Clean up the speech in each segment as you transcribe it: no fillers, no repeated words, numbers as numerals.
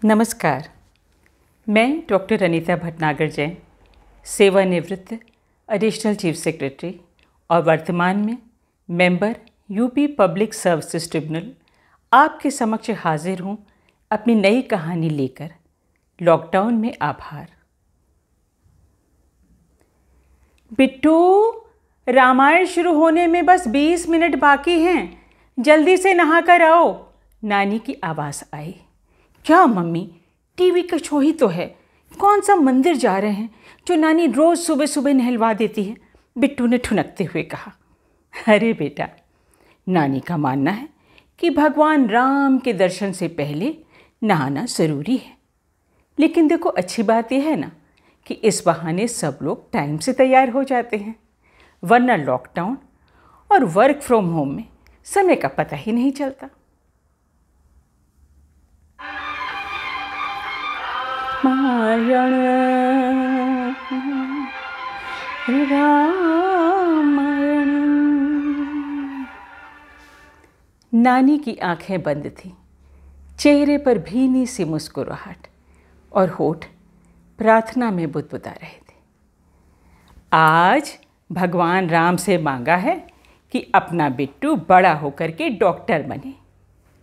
नमस्कार। मैं डॉक्टर अनीता भटनागर जैन, सेवानिवृत्त एडिशनल चीफ सेक्रेटरी और वर्तमान में member UP public services tribunal आपके समक्ष हाजिर हूँ अपनी नई कहानी लेकर। लॉकडाउन में आभार। बिट्टू, रामायण शुरू होने में बस 20 मिनट बाकी हैं, जल्दी से नहा कर आओ। नानी की आवाज़ आई। क्या मम्मी, टीवी का शो ही तो है, कौन सा मंदिर जा रहे हैं जो नानी रोज़ सुबह सुबह नहलवा देती है, बिट्टू ने ठुनकते हुए कहा। अरे बेटा, नानी का मानना है कि भगवान राम के दर्शन से पहले नहाना ज़रूरी है। लेकिन देखो, अच्छी बात यह है ना कि इस बहाने सब लोग टाइम से तैयार हो जाते हैं, वरना लॉकडाउन और वर्क फ्रॉम होम में समय का पता ही नहीं चलता। रामायण रामायण। नानी की आंखें बंद थीं, चेहरे पर भीनी सी मुस्कुराहट और होठ प्रार्थना में बुदबुदा रहे थे। आज भगवान राम से मांगा है कि अपना बिट्टू बड़ा होकर के डॉक्टर बने।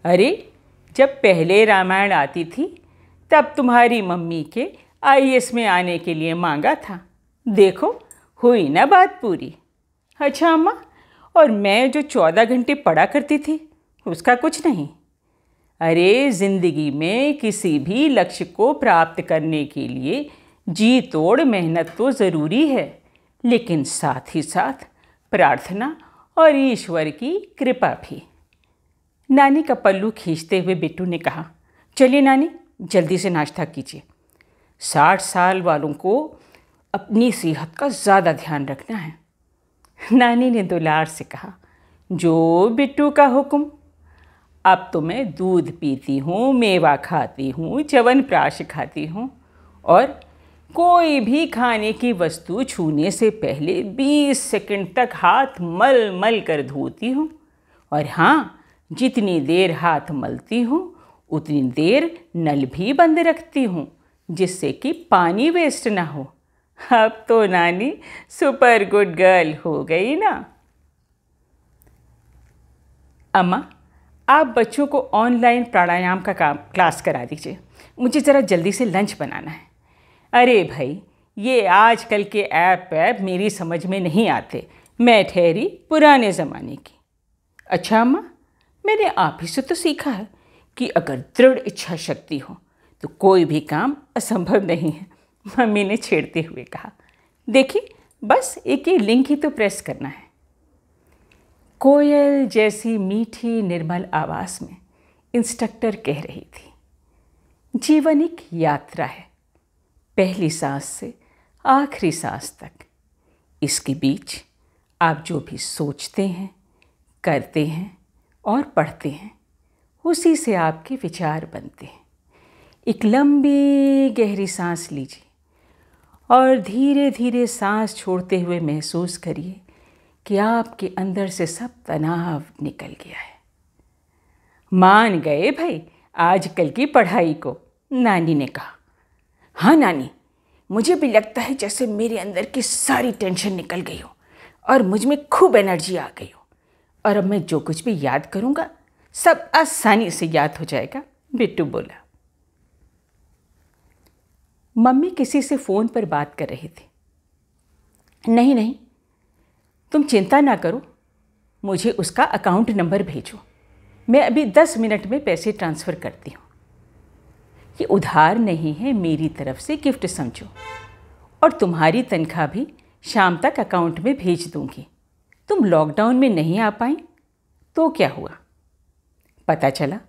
अरे, जब पहले रामायण आती थी तब तुम्हारी मम्मी के आईएएस में आने के लिए मांगा था। देखो, हुई ना बात पूरी। अच्छा अम्मा, और मैं जो 14 घंटे पढ़ा करती थी उसका कुछ नहीं? अरे, ज़िंदगी में किसी भी लक्ष्य को प्राप्त करने के लिए जी तोड़ मेहनत तो ज़रूरी है, लेकिन साथ ही साथ प्रार्थना और ईश्वर की कृपा भी। नानी का पल्लू खींचते हुए बिट्टू ने कहा, चलिए नानी, जल्दी से नाश्ता कीजिए। 60 साल वालों को अपनी सेहत का ज़्यादा ध्यान रखना है। नानी ने दुलार से कहा, जो बिट्टू का हुक्म। अब तो मैं दूध पीती हूँ, मेवा खाती हूँ, च्यवनप्राश खाती हूँ और कोई भी खाने की वस्तु छूने से पहले 20 सेकंड तक हाथ मल मल कर धोती हूँ। और हाँ, जितनी देर हाथ मलती हूँ उतनी देर नल भी बंद रखती हूँ, जिससे कि पानी वेस्ट ना हो। अब तो नानी सुपर गुड गर्ल हो गई ना। अम्मा, आप बच्चों को ऑनलाइन प्राणायाम का क्लास करा दीजिए, मुझे ज़रा जल्दी से लंच बनाना है। अरे भाई, ये आजकल के ऐप मेरी समझ में नहीं आते, मैं ठहरी पुराने ज़माने की। अच्छा अम्मा, मैंने आप ही से तो सीखा है कि अगर दृढ़ इच्छा शक्ति हो तो कोई भी काम असंभव नहीं है, मम्मी ने छेड़ते हुए कहा। देखिए, बस एक ही लिंक ही तो प्रेस करना है। कोयल जैसी मीठी निर्मल आवाज़ में इंस्ट्रक्टर कह रही थी, जीवन एक यात्रा है, पहली सांस से आखिरी सांस तक। इसके बीच आप जो भी सोचते हैं, करते हैं और पढ़ते हैं, उसी से आपके विचार बनते हैं। एक लंबी गहरी सांस लीजिए और धीरे धीरे सांस छोड़ते हुए महसूस करिए कि आपके अंदर से सब तनाव निकल गया है। मान गए भाई आजकल की पढ़ाई को, नानी ने कहा। हाँ नानी, मुझे भी लगता है जैसे मेरे अंदर की सारी टेंशन निकल गई हो और मुझ में खूब एनर्जी आ गई हो, और अब मैं जो कुछ भी याद करूँगा सब आसानी से याद हो जाएगा, बिट्टू बोला। मम्मी किसी से फ़ोन पर बात कर रही थी। नहीं नहीं, तुम चिंता ना करो, मुझे उसका अकाउंट नंबर भेजो, मैं अभी 10 मिनट में पैसे ट्रांसफ़र करती हूँ। ये उधार नहीं है, मेरी तरफ से गिफ्ट समझो, और तुम्हारी तनख्वाह भी शाम तक अकाउंट में भेज दूँगी। तुम लॉकडाउन में नहीं आ पाई तो क्या हुआ? पता चला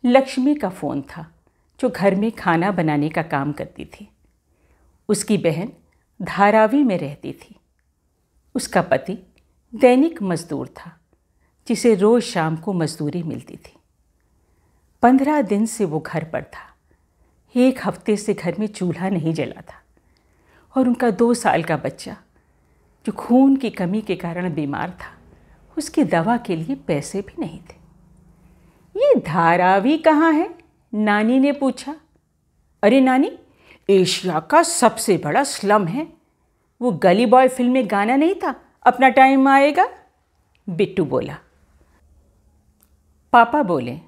लक्ष्मी का फ़ोन था, जो घर में खाना बनाने का काम करती थी। उसकी बहन धारावी में रहती थी। उसका पति दैनिक मजदूर था, जिसे रोज़ शाम को मजदूरी मिलती थी। 15 दिन से वो घर पर था। 1 हफ्ते से घर में चूल्हा नहीं जला था, और उनका 2 साल का बच्चा, जो खून की कमी के कारण बीमार था, उसकी दवा के लिए पैसे भी नहीं थे। ये धारावी कहाँ है? नानी ने पूछा। अरे नानी, एशिया का सबसे बड़ा स्लम है। वो गली बॉय फिल्म में गाना नहीं था, अपना टाइम आएगा? बिट्टू बोला। पापा बोले,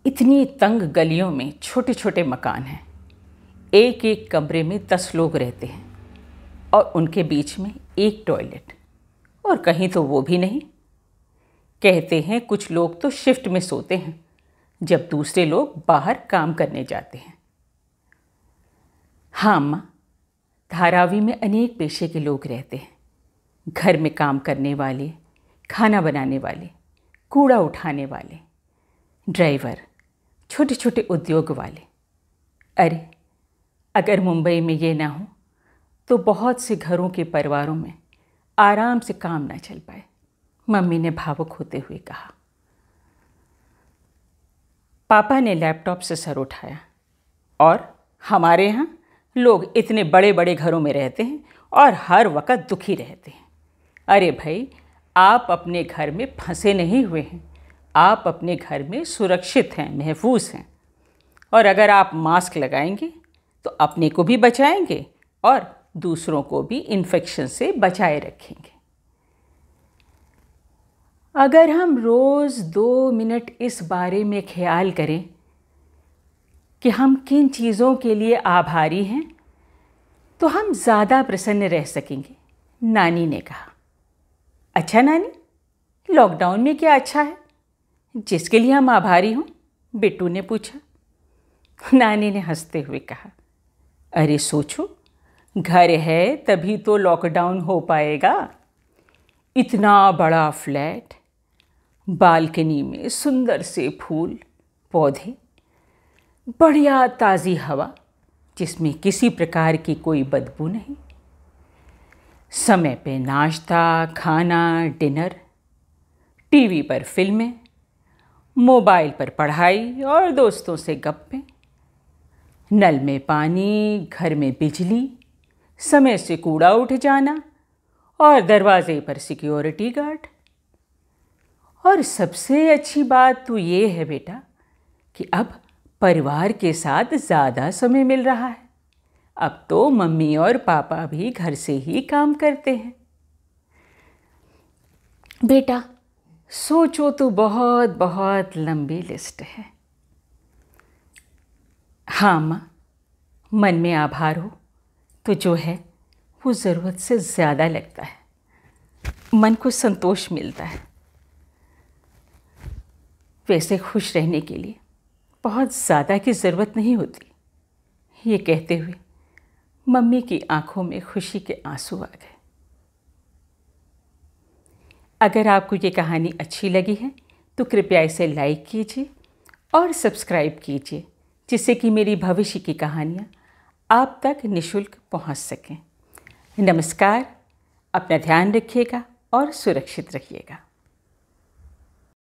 इतनी तंग गलियों में छोटे छोटे मकान हैं, एक एक कमरे में 10 लोग रहते हैं और उनके बीच में एक टॉयलेट, और कहीं तो वो भी नहीं। कहते हैं कुछ लोग तो शिफ्ट में सोते हैं जब दूसरे लोग बाहर काम करने जाते हैं। हाँ अम्मा, धारावी में अनेक पेशे के लोग रहते हैं। घर में काम करने वाले, खाना बनाने वाले, कूड़ा उठाने वाले, ड्राइवर, छोटे छोटे उद्योग वाले। अरे अगर मुंबई में ये ना हो तो बहुत से घरों के परिवारों में आराम से काम ना चल पाए, मम्मी ने भावुक होते हुए कहा। पापा ने लैपटॉप से सर उठाया। और हमारे यहाँ लोग इतने बड़े बड़े घरों में रहते हैं और हर वक्त दुखी रहते हैं। अरे भाई, आप अपने घर में फंसे नहीं हुए हैं, आप अपने घर में सुरक्षित हैं, महफूज हैं। और अगर आप मास्क लगाएंगे तो अपने को भी बचाएंगे और दूसरों को भी इन्फेक्शन से बचाए रखेंगे। अगर हम रोज़ 2 मिनट इस बारे में ख्याल करें कि हम किन चीज़ों के लिए आभारी हैं तो हम ज़्यादा प्रसन्न रह सकेंगे, नानी ने कहा। अच्छा नानी, लॉकडाउन में क्या अच्छा है जिसके लिए हम आभारी हों? बिट्टू ने पूछा। नानी ने हंसते हुए कहा, अरे सोचो, घर है तभी तो लॉकडाउन हो पाएगा। इतना बड़ा फ्लैट, बालकनी में सुंदर से फूल पौधे, बढ़िया ताज़ी हवा जिसमें किसी प्रकार की कोई बदबू नहीं, समय पे नाश्ता, खाना, डिनर, टीवी पर फिल्में, मोबाइल पर पढ़ाई और दोस्तों से गप्पें, नल में पानी, घर में बिजली, समय से कूड़ा उठ जाना और दरवाजे पर सिक्योरिटी गार्ड। और सबसे अच्छी बात तो ये है बेटा कि अब परिवार के साथ ज़्यादा समय मिल रहा है। अब तो मम्मी और पापा भी घर से ही काम करते हैं। बेटा सोचो तो बहुत बहुत लंबी लिस्ट है। हाँ माँ, मन में आभार हो तो जो है वो ज़रूरत से ज़्यादा लगता है, मन को संतोष मिलता है। वैसे खुश रहने के लिए बहुत ज़्यादा की ज़रूरत नहीं होती। ये कहते हुए मम्मी की आंखों में खुशी के आंसू आ गए। अगर आपको ये कहानी अच्छी लगी है तो कृपया इसे लाइक कीजिए और सब्सक्राइब कीजिए, जिससे कि मेरी भविष्य की कहानियाँ आप तक निःशुल्क पहुँच सकें। नमस्कार, अपना ध्यान रखिएगा और सुरक्षित रखिएगा।